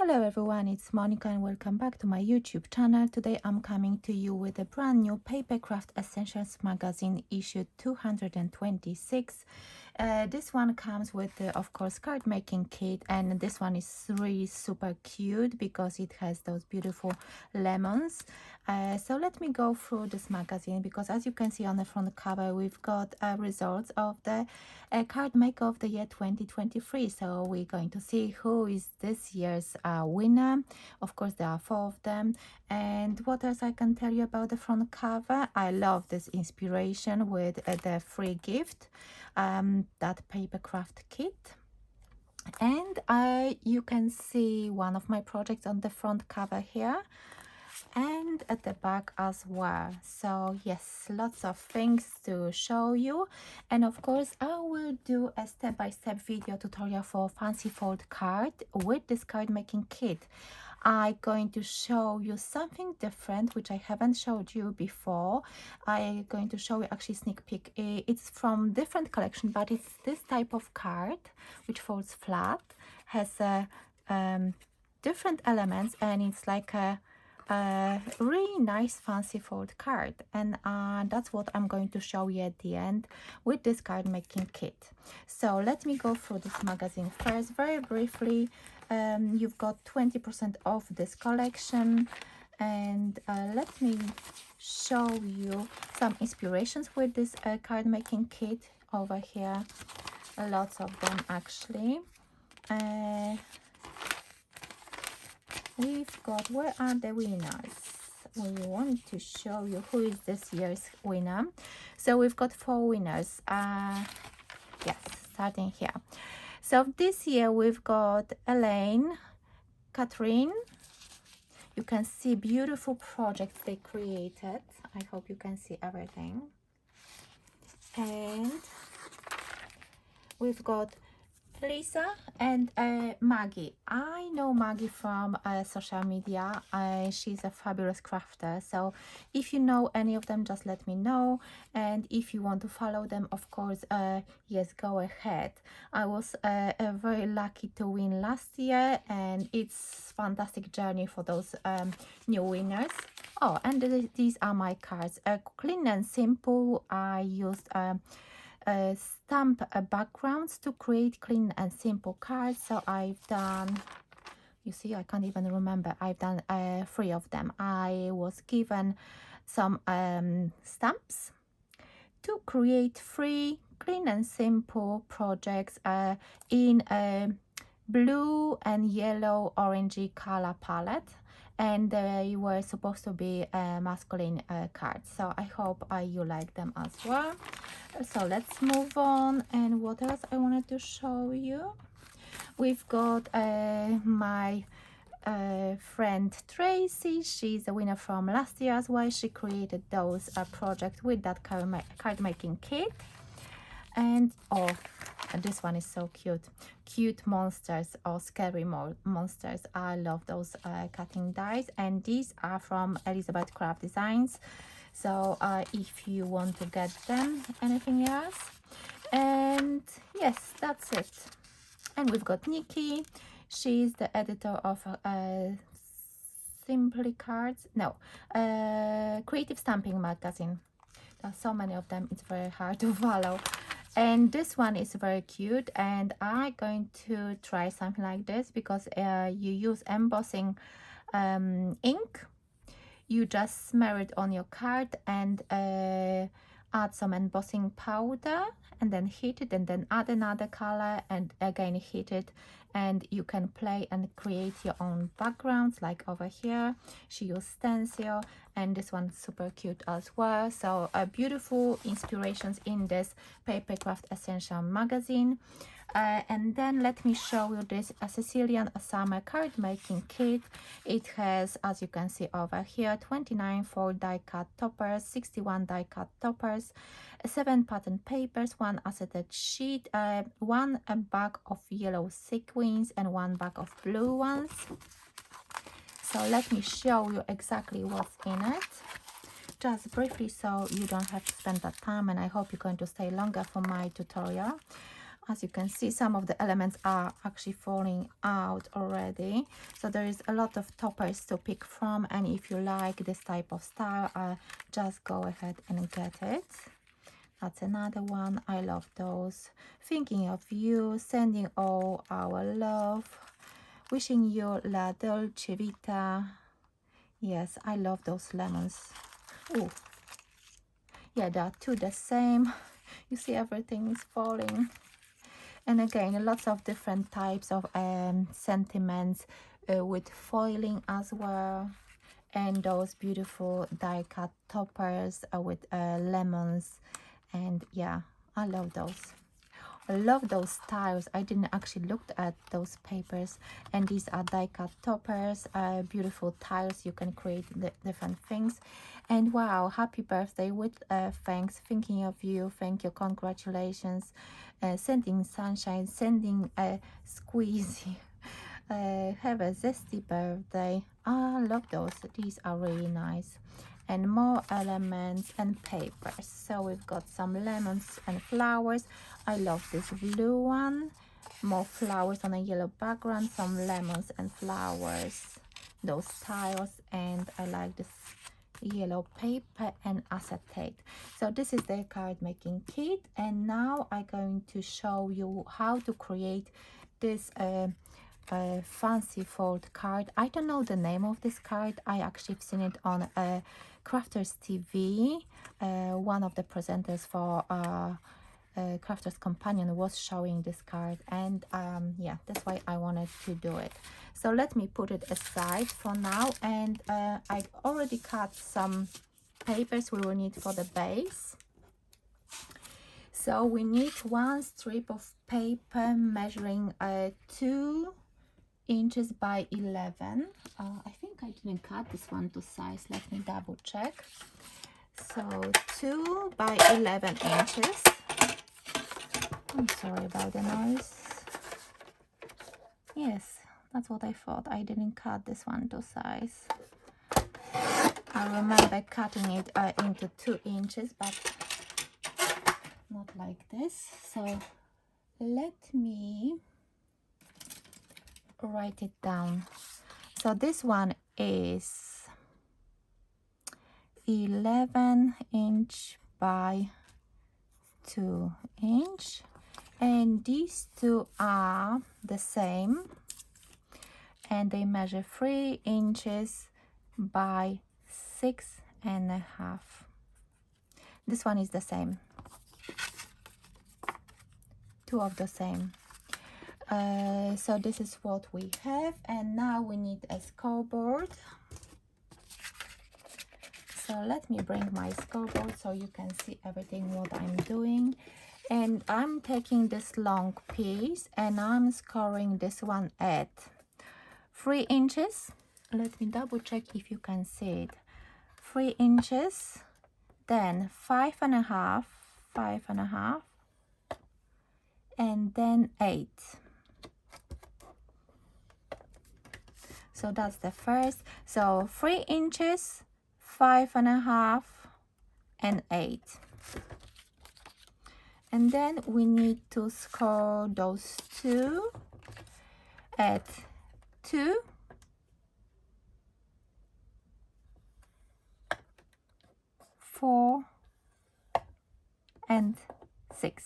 Hello everyone, it's Monika and welcome back to my YouTube channel. Today I'm coming to you with a brand new Papercraft Essentials magazine issue 226. This one comes with of course card making kit, and this one is really super cute because it has those beautiful lemons. So let me go through this magazine, because as you can see on the front cover we've got results of the card maker of the year 2023. So we're going to see who is this year's winner. Of course there are 4 of them. And what else I can tell you about the front cover? I love this inspiration with the free gift, that Papercraft kit. And you can see one of my projects on the front cover here and at the back as well. So yes, lots of things to show you, and of course I will do a step-by-step video tutorial for fancy fold card with this card making kit. I'm going to show you something different which I haven't showed you before. I'm going to show you actually sneak peek. It's from different collection, but it's this type of card which folds flat, has different elements, and it's like a really nice fancy fold card, and that's what I'm going to show you at the end with this card making kit. So let me go through this magazine first very briefly. You've got 20% off this collection, and let me show you some inspirations with this card making kit over here. Lots of them actually. We've got, where are the winners? We want to show you who is this year's winner. So we've got 4 winners. Yes, starting here. So this year we've got Elaine, Catherine. You can see beautiful projects they created. I hope you can see everything. And we've got Lisa and Maggie. I know Maggie from social media. She's a fabulous crafter, so if you know any of them, just let me know. And if you want to follow them, of course, yes, go ahead. I was very lucky to win last year, and it's fantastic journey for those new winners. Oh, and these are my cards. Clean and simple. I used stamp backgrounds to create clean and simple cards. So I've done, you see, I can't even remember, I've done 3 of them. I was given some stamps to create 3 clean and simple projects in a blue and yellow orangey color palette, and they were supposed to be masculine cards. So I hope you like them as well. So let's move on. And what else I wanted to show you? We've got my friend Tracy. She's a winner from last year as well. She created those projects with that card making kit. And oh, and this one is so cute monsters or scary monsters. I love those cutting dies, and these are from Elizabeth Craft Designs. So if you want to get them, anything else. And yes, that's it. And we've got Nikki. She's the editor of Simply Cards, no, Creative Stamping magazine. There are so many of them, it's very hard to follow. And this one is very cute, and I'm going to try something like this, because you use embossing ink. You just smear it on your card and add some embossing powder, and then heat it, and then add another color and again heat it, and you can play and create your own backgrounds. Like over here she used stencil, and this one's super cute as well. So beautiful inspirations in this Papercraft Essential magazine. And then let me show you this Sicilian summer card making kit. It has, as you can see over here, 29 4 die cut toppers, 61 die cut toppers, 7 pattern papers, 1 acetate sheet, 1 bag of yellow sequins, and 1 bag of blue ones. So let me show you exactly what's in it, just briefly, so you don't have to spend that time, and I hope you're going to stay longer for my tutorial. as you can see, some of the elements are actually falling out already, so there is a lot of toppers to pick from, and if you like this type of style, just go ahead and get it. That's another one. I love those. Thinking of you, sending all our love, wishing you la dolce vita. Yes, I love those lemons. Oh, yeah, they are two the same. You see, everything is falling. And again, lots of different types of sentiments with foiling as well, and those beautiful die cut toppers with lemons. And yeah, I love those. I love those tiles. I didn't actually look at those papers, and these are die cut toppers, beautiful tiles. You can create different things. And wow, happy birthday with thanks, thinking of you, thank you, congratulations, sending sunshine, sending a squeezy. Have a zesty birthday. I love those. These are really nice. And more elements and papers. So we've got some lemons and flowers. I love this blue one. More flowers on a yellow background, some lemons and flowers, those tiles, and I like this yellow paper and acetate. So this is the card making kit, and now I'm going to show you how to create this fancy fold card. I don't know the name of this card. I actually have seen it on Crafters TV. One of the presenters for Crafters Companion was showing this card, and yeah, that's why I wanted to do it. So let me put it aside for now, and I've already cut some papers we will need for the base. So we need one strip of paper measuring 2 inches by 11. I think I didn't cut this one to size. Let me double check. So 2 by 11 inches. I'm sorry about the noise. Yes, that's what I thought. I didn't cut this one to size. I remember cutting it into 2 inches, but not like this. So let me write it down. So this one is 11 inch by 2 inch, and these two are the same, and they measure 3 inches by 6.5. This one is the same, two of the same. So this is what we have, and now we need a scoreboard. So let me bring my scoreboard so you can see everything what I'm doing. And I'm taking this long piece and I'm scoring this one at 3 inches. Let me double check if you can see it. 3 inches, then 5.5, 5.5, and then 8. So that's the first. So 3 inches, 5.5, and 8. And then we need to score those two at 2, 4, and 6.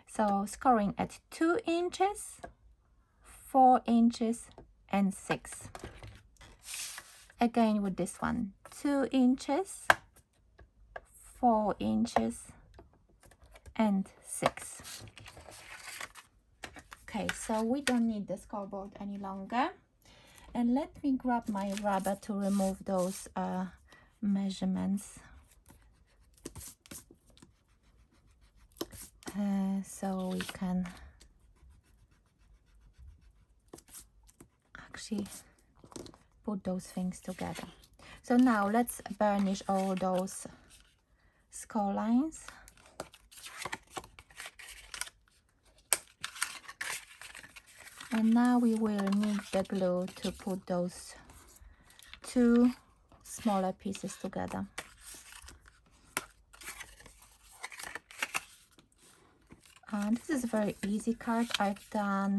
So scoring at 2 inches, 4 inches, and 6. Again with this one, 2 inches, 4 inches, and 6. Okay, so we don't need the scoreboard any longer. And let me grab my rubber to remove those measurements. So we can actually put those things together. So now let's burnish all those score lines. And now we will need the glue to put those two smaller pieces together. And this is a very easy card.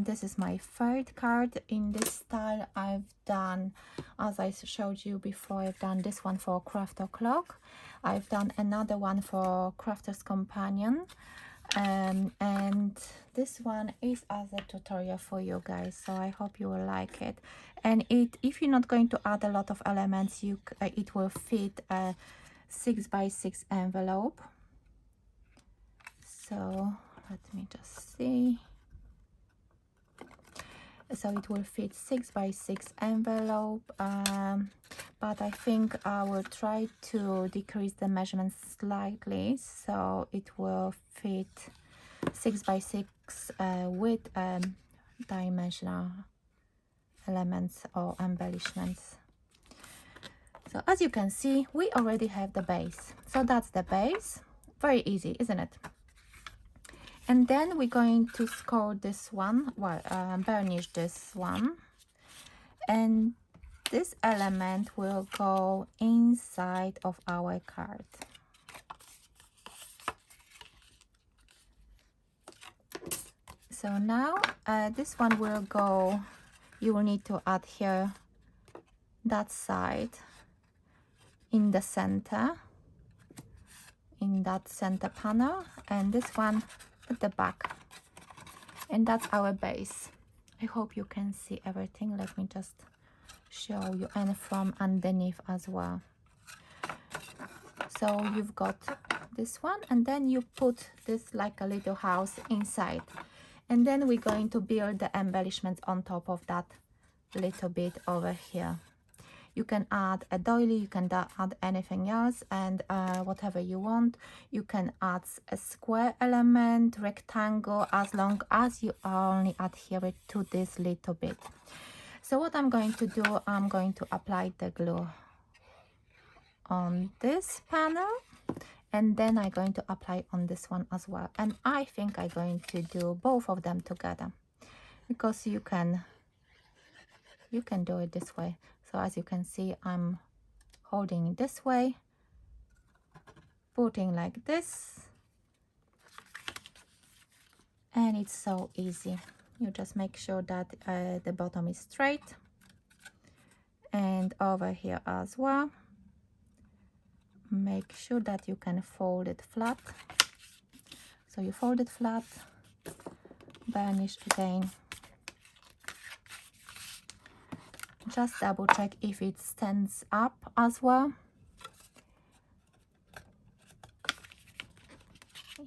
This is my third card in this style. I've done, as I showed you before, I've done this one for Crafter Clock. I've done another one for Crafter's Companion. And this one is as a tutorial for you guys, so I hope you will like it. And if you're not going to add a lot of elements, it will fit a 6x6 envelope. So let me just see. So it will fit 6x6 envelope, but I think I will try to decrease the measurements slightly so it will fit 6x6 with dimensional elements or embellishments. So as you can see, we already have the base. So that's the base. Very easy, isn't it? And then we're going to score this one, well, burnish this one. And this element will go inside of our card. So now this one will go, you will need to add here that side in the center, in that center panel, and this one at the back. And that's our base. I hope you can see everything. Let me just show you, and from underneath as well. So you've got this one, and then you put this like a little house inside. And then we're going to build the embellishments on top of that little bit over here. You can add a doily, you can add anything else, and whatever you want. You can add a square element, rectangle, as long as you only adhere it to this little bit. So what I'm going to do, I'm going to apply the glue on this panel, and then I'm going to apply on this one as well. And I think I'm going to do both of them together, because you can do it this way. So as you can see, I'm holding it this way, putting like this, and it's so easy. You just make sure that the bottom is straight, and over here as well, make sure that you can fold it flat. So you fold it flat, burnish again. Just double check if it stands up as well.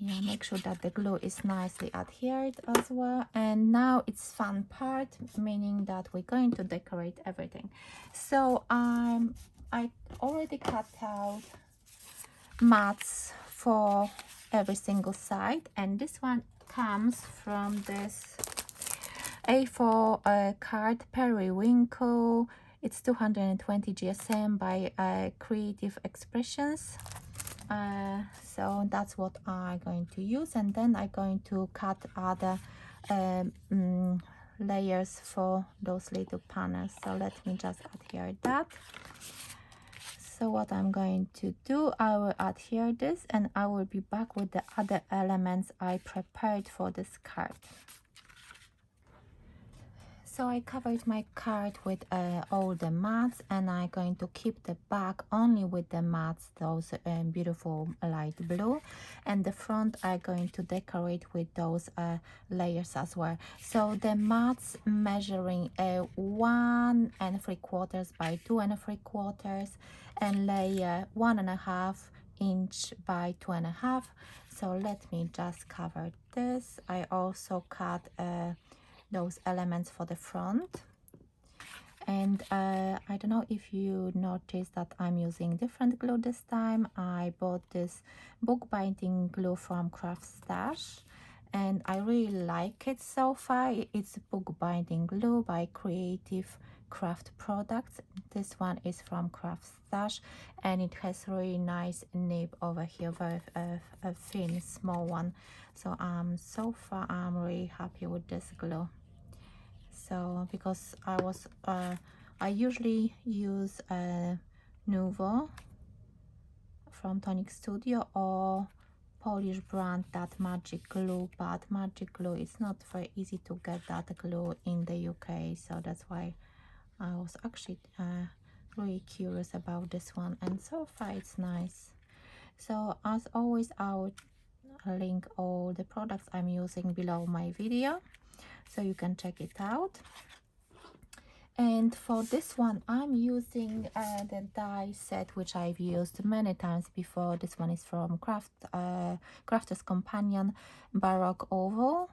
Yeah, make sure that the glue is nicely adhered as well. And now it's fun part, meaning that we're going to decorate everything. So I already cut out mats for every single side, and this one comes from this A4 card, Periwinkle. It's 220 GSM by Creative Expressions. So that's what I'm going to use, and then I'm going to cut other layers for those little panels. So let me just adhere that. So what I'm going to do, I will adhere this, and I will be back with the other elements I prepared for this card. So I covered my card with all the mats, and I'm going to keep the back only with the mats, those beautiful light blue, and the front I'm going to decorate with those layers as well. So the mats measuring 1 3/4 by 2 3/4, and layer 1.5 inch by 2.5. So let me just cover this. I also cut those elements for the front, and I don't know if you noticed that I'm using different glue this time. I bought this bookbinding glue from Craft Stash, and I really like it so far. It's bookbinding glue by Creative Craft Products. This one is from Craft Stash, and it has really nice nib over here, very a thin small one. So so far I'm really happy with this glue. So because I usually use Nuvo from Tonic Studio or Polish brand, that magic glue, but magic glue is not very easy to get that glue in the UK, so that's why I was actually really curious about this one, and so far it's nice. So as always, I'll link all the products I'm using below my video so you can check it out. And for this one, I'm using the die set which I've used many times before. This one is from Crafter's Companion Baroque Oval,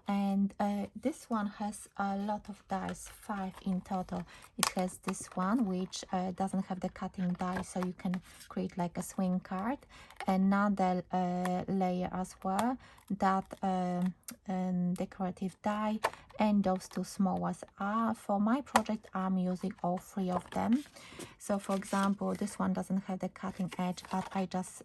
and this one has a lot of dies, 5 in total. It has this one which doesn't have the cutting die, so you can create like a swing card. Another layer as well, that decorative die, and those 2 small ones. For my project, I'm using all 3 of them. So for example, this one doesn't have the cutting edge, but I just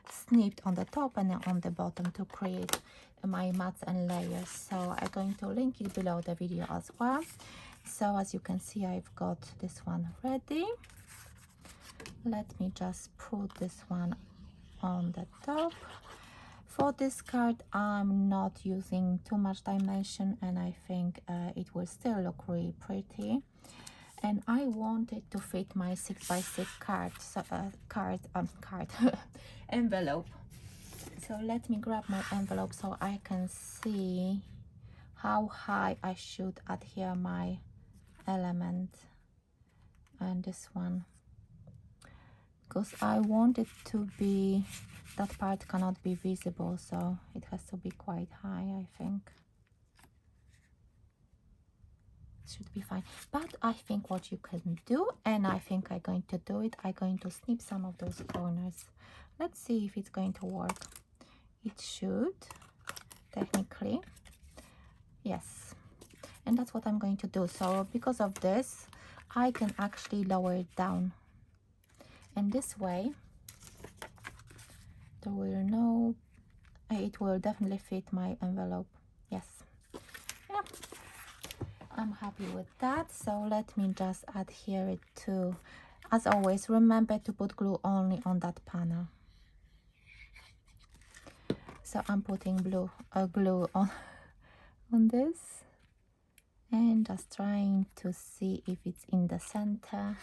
snipped on the top and on the bottom to create my mats and layers. So I'm going to link it below the video as well. So as you can see, I've got this one ready. Let me just put this one on the top. For this card, I'm not using too much dimension, and I think it will still look really pretty. And I want it to fit my 6x6 card, so, envelope. So let me grab my envelope so I can see how high I should adhere my element. And this one, because I want it to be, that part cannot be visible, so it has to be quite high, I think. It should be fine. But I think what you can do, and I think I'm going to do it, I'm going to snip some of those corners. Let's see if it's going to work. It should, technically. Yes. And that's what I'm going to do. So because of this, I can actually lower it down. And this way, there will no, it will definitely fit my envelope. Yes. Yeah. I'm happy with that. So let me just adhere it to, as always, remember to put glue only on that panel. So I'm putting glue on this, and just trying to see if it's in the center.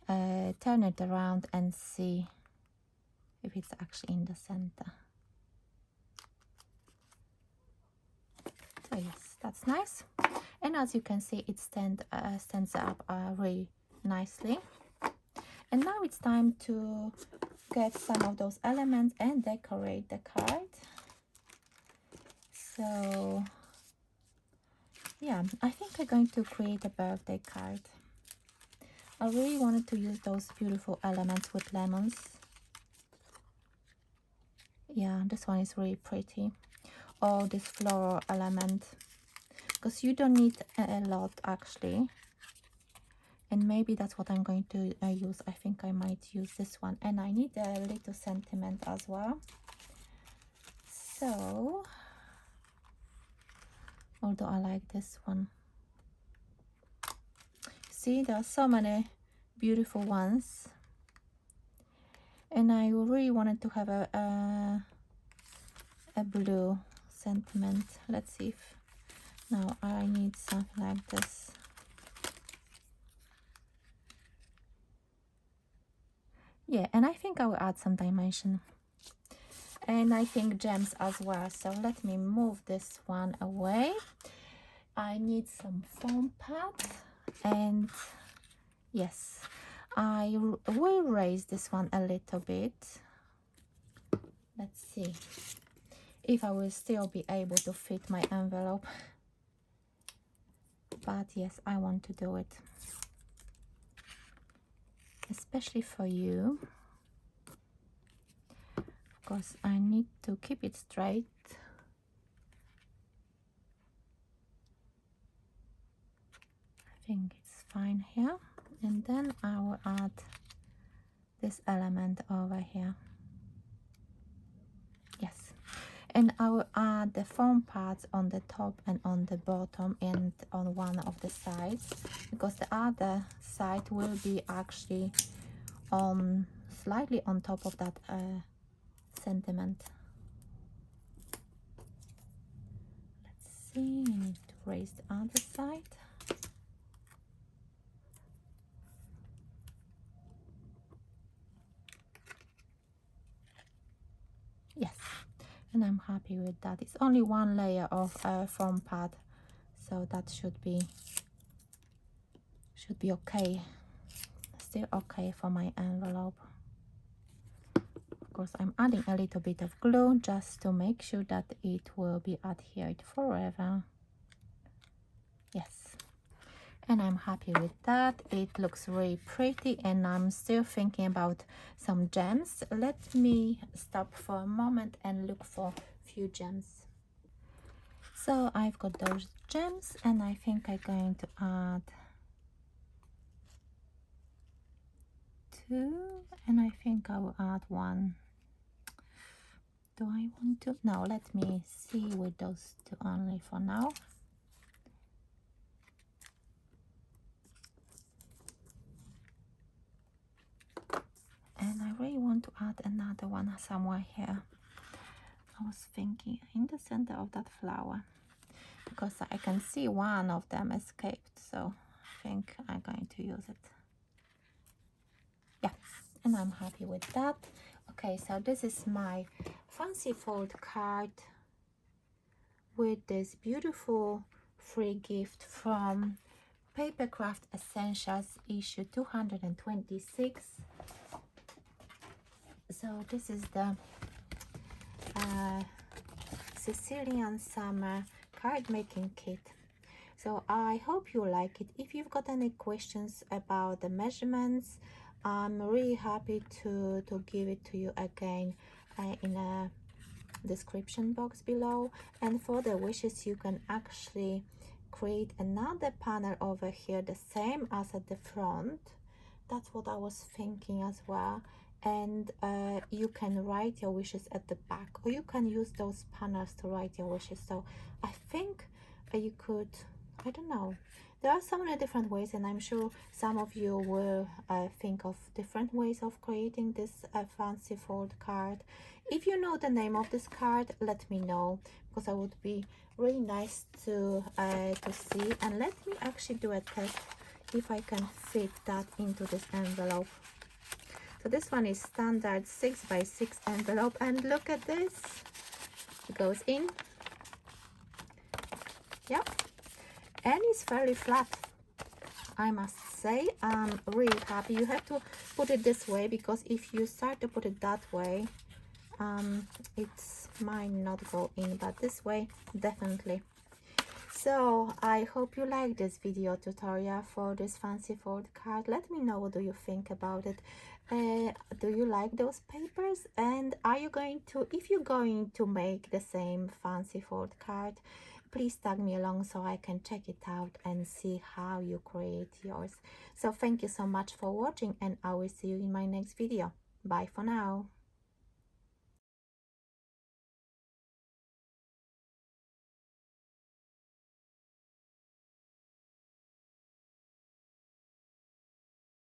Turn it around and see if it's actually in the center. So yes, that's nice. And as you can see, it stands up really nicely. And now it's time to get some of those elements and decorate the card. So yeah, I think I'm going to create a birthday card. I really wanted to use those beautiful elements with lemons. Yeah, this one is really pretty. Or this floral element, because you don't need a lot actually. And maybe that's what I'm going to use. I think I might use this one, and I need a little sentiment as well. So although I like this one, see, there are so many beautiful ones, and I really wanted to have a blue sentiment. Let's see if now I need something like this. Yeah, and I think I will add some dimension, and I think gems as well. So let me move this one away. I need some foam pads, and yes, I will raise this one a little bit. Let's see if I will still be able to fit my envelope. But yes, I want to do it, especially for you. Of course, I need to keep it straight. I think it's fine here. And then I will add this element over here. Yes. And I will add the foam pads on the top and on the bottom and on one of the sides, because the other side will be actually on slightly on top of that sentiment. see, I need to raise the other side. Yes, and I'm happy with that. It's only one layer of foam pad, so that should be okay. Still okay for my envelope. Of course, I'm adding a little bit of glue just to make sure that it will be adhered forever. Yes, and I'm happy with that. It looks really pretty, and I'm still thinking about some gems. Let me stop for a moment and look for a few gems. So I've got those gems, and I think I'm going to add 2, and I think I will add 1. Do I want to? No, let me see with those 2 only for now. And I really want to add another one somewhere here. I was thinking in the center of that flower, because I can see one of them escaped, so I think I'm going to use it. Yeah, and I'm happy with that. Okay, so this is my fancy fold card with this beautiful free gift from Papercraft Essentials issue 226. So this is the Sicilian Summer card making kit. So I hope you like it. If you've got any questions about the measurements, I'm really happy to give it to you again in a description box below. And for the wishes, you can actually create another panel over here, the same as at the front. That's what I was thinking as well. And you can write your wishes at the back, or you can use those panels to write your wishes. So I think you could, I don't know, there are so many different ways, and I'm sure some of you will think of different ways of creating this fancy fold card. If you know the name of this card, let me know, because I would be really nice to see. And let me actually do a test if I can fit that into this envelope. So this one is standard 6x6 envelope, and look at this. It goes in. Yep, and it's fairly flat, I must say. I'm really happy. You have to put it this way, because if you start to put it that way, it might not go in, but this way definitely. So I hope you like this video tutorial for this fancy fold card. Let me know, what do you think about it. Do you like those papers? And are you going to, if you're going to make the same fancy fold card, please tag me along so I can check it out and see how you create yours. So thank you so much for watching, and I will see you in my next video. Bye for now.